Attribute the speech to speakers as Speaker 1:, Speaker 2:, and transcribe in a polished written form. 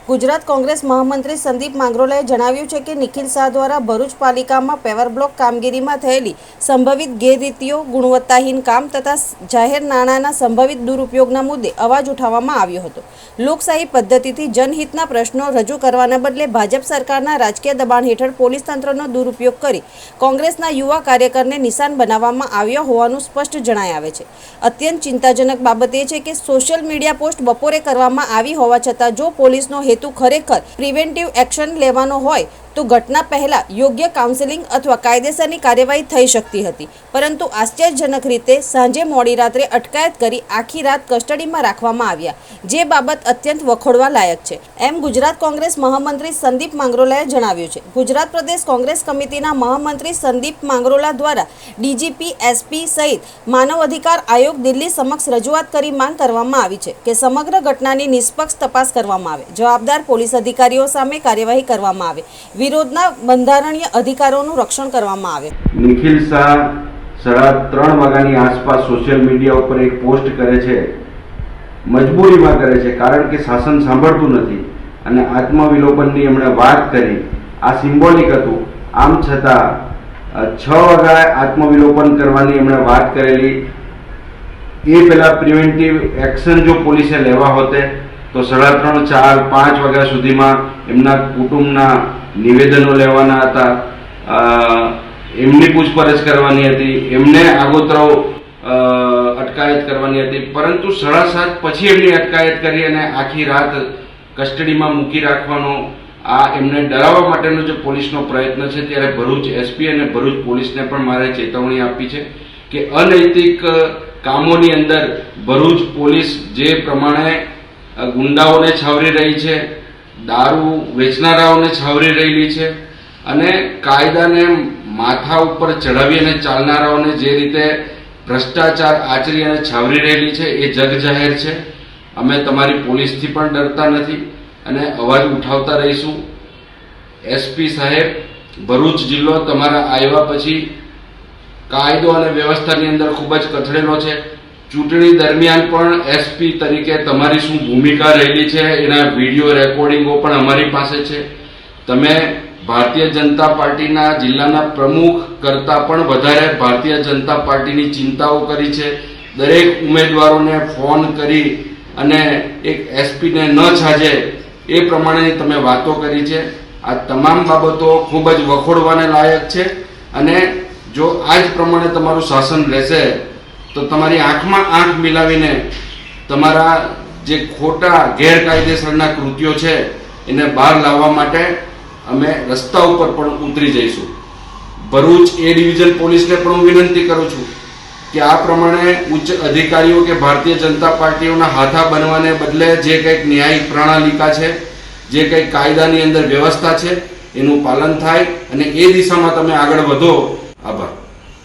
Speaker 1: ગુજરાત કોંગ્રેસ મહામંત્રી સંદીપ માંગરોલાએ જણાવ્યું છે કે નિખિલ શાહ દ્વારા ભરૂચ પાલિકામાં પેવર બ્લોક કામગીરીમાં થયેલી સંભવિત ગેરરીતિઓ, ગુણવત્તાહીન કામ તથા જાહેર નાણાંના સંભવિત દુરુપયોગના મુદ્દે અવાજ ઉઠાવવામાં આવ્યો હતો। લોકશાહી પદ્ધતિથી જનહિતના પ્રશ્નો રજૂ કરવાના બદલે ભાજપ સરકારના રાજકીય દબાણ હેઠળ પોલીસ તંત્રનો દુરુપયોગ કરી કોંગ્રેસના યુવા કાર્યકરને નિશાન બનાવવામાં આવ્યો હોવાનું સ્પષ્ટ જણાઈ આવે છે। અત્યંત ચિંતાજનક બાબત એ છે કે સોશિયલ મીડિયા પોસ્ટ બપોરે કરવામાં આવી હોવા છતાં જો પોલીસનો हेतु खरेखर प्रिवेंटिव एक्शन लेवानो होय तो घटना पहला योग्य काउंसलिंग अथवा कायदेसरनी कार्यवाही थई शकती हती, परंतु आश्चर्यजनक रीते सांजे मोडी रात्रे अटकायत करी आखी रात कस्टडीमां राखवामां आव्या, जे बाबत अत्यंत वखोड़वा लायक छे एम गुजरात कोंग्रेस महामंत्री संदीप मांगरोलाए जणाव्युं छे। गुजरात प्रदेश कोंग्रेस कमिटीना महामंत्री संदीप मांगरोला द्वारा डीजीपी, एसपी सहित मानव अधिकार आयोग दिल्ही समक्ष रजूआत करी मांग करवामां आवी छे के समग्र घटनानी निष्पक्ष तपास करवामां आवे, जवाबदार पोलीस अधिकारीओ सामे कार्यवाही करवामां आवे, विरोधना बंधारणीय अधिकारोનું રક્ષણ કરવામાં આવે।
Speaker 2: નિખિલ શાહ 3:30 વાગ્યાની આસપાસ સોશિયલ મીડિયા ઉપર એક પોસ્ટ કરે છે, મજબૂરીમાં કરે છે કારણ કે શાસન સાંભળતું નથી અને આત્મવિલોપનની એમણે વાત કરી। આ સિમ્બોલિક હતું, આમ છતાં 6 વાગ્યે આત્મવિલોપન કરવાની એમણે વાત કરેલી। એ પહેલા પ્રિવેન્ટિવ એક્શન જો પોલીસે લેવા હોતે તો 3:30, 4, 5 વાગ્યા સુધીમાં એમના કુટુંબના નિવેદનો લેવાના હતા, એમની પૂછપરછ કરવાની હતી, એમને આગોતરો અટકાયત કરવાની હતી, પરંતુ 7:30 પછી એમની અટકાયત કરી અને આખી રાત કસ્ટડીમાં મૂકી રાખવાનો આ એમને ડરાવવા માટેનો જે પોલીસનો પ્રયત્ન છે। ત્યારે ભરૂચ એસપી અને ભરૂચ પોલીસને પણ મારે ચેતવણી આપી છે કે અનૈતિક કામોની અંદર ભરૂચ પોલીસ જે પ્રમાણે ગુંડાઓને છાવરી રહી છે, દારૂ વેચનારાઓને છાવરી રહેલી છે અને કાયદાને માથા ઉપર ચડાવી અને ચાલનારાઓને જે રીતે ભ્રષ્ટાચાર આચરી અને છાવરી રહેલી છે એ જગ જાહેર છે। અમે તમારી પોલીસથી પણ ડરતા નથી અને અવાજ ઉઠાવતા રહીશું। એસપી સાહેબ, ભરૂચ જિલ્લો તમારા આવ્યા પછી કાયદો અને વ્યવસ્થાની અંદર ખૂબ જ કથળેલો છે। ચૂંટણી દરમિયાન પણ એસપી તરીકે તમારી શું ભૂમિકા રહેલી છે એના વિડીયો રેકોર્ડિંગો પણ અમારી પાસે છે। તમે ભારતીય જનતા પાર્ટીના જિલ્લાના પ્રમુખ કરતાં પણ વધારે ભારતીય જનતા પાર્ટીની ચિંતાઓ કરી છે। દરેક ઉમેદવારોને ફોન કરી અને એક એસપીને ન છાજે એ પ્રમાણેની તમે વાતો કરી છે। આ તમામ બાબતો ખૂબ જ વખોડવાને લાયક છે અને જો આ જ પ્રમાણે તમારું શાસન રહેશે તો તમારી આંખમાં આંખ મિલાવીને તમારા જે ખોટા ગેરકાયદેસરના કૃત્યો છે એને બહાર લાવવા માટે અમે રસ્તા ઉપર પણ ઉતરી જઈશું। ભરૂચ એ ડિવિઝન પોલીસને પણ હું વિનંતી કરું છું કે આ પ્રમાણે ઉચ્ચ અધિકારીઓ કે ભારતીય જનતા પાર્ટીઓના હાથા બનવાને બદલે જે કંઈક ન્યાયિક પ્રણાલિકા છે, જે કંઈક કાયદાની અંદર વ્યવસ્થા છે એનું પાલન થાય અને એ દિશામાં તમે આગળ વધો। આભાર।